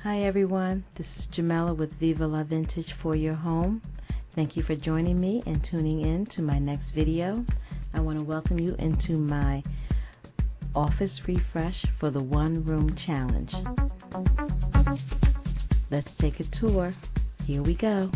Hi everyone, this is Jamela with Viva La Vintage for your home. Thank you for joining me and tuning in to my next video. I want to welcome you into my office refresh for the One Room Challenge. Let's take a tour. Here we go.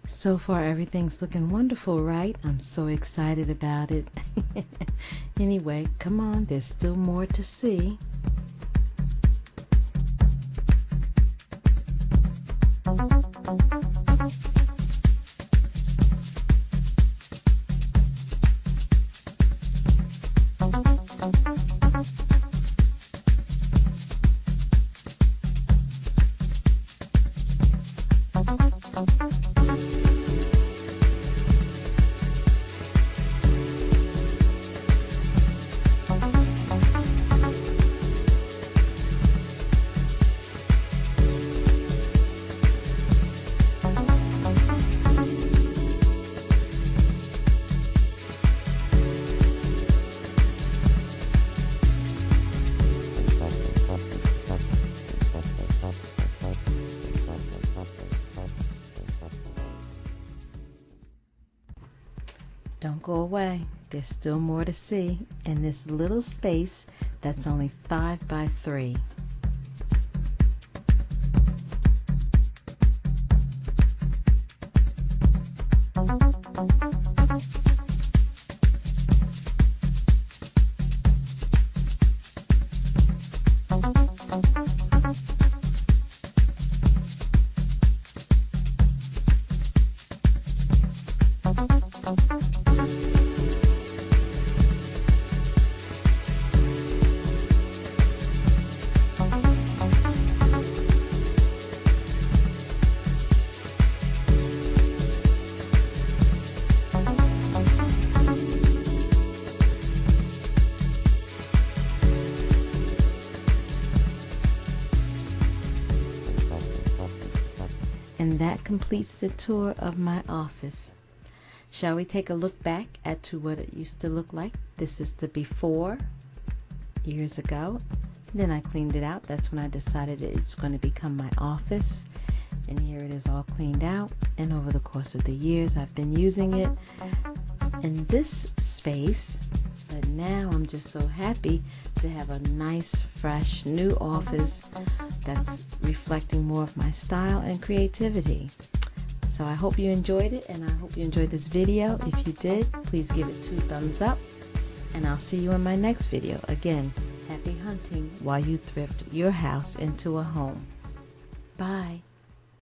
So far everything's looking wonderful, right? I'm so excited about it. Anyway, come on, there's still more to see. Don't go away. There's still more to see in this little space that's only 5 by 3. And that completes the tour of my office. Shall we take a look back at to what it used to look like? This is the before, years ago. Then I cleaned it out. That's when I decided it's going to become my office. And here it is all cleaned out. And over the course of the years, I've been using it in this space. But now I'm just so happy to have a nice, fresh, new office that's reflecting more of my style and creativity. So I hope you enjoyed it, and I hope you enjoyed this video. If you did, please give it 2 thumbs up, and I'll see you in my next video. Again, happy hunting while you thrift your house into a home. Bye.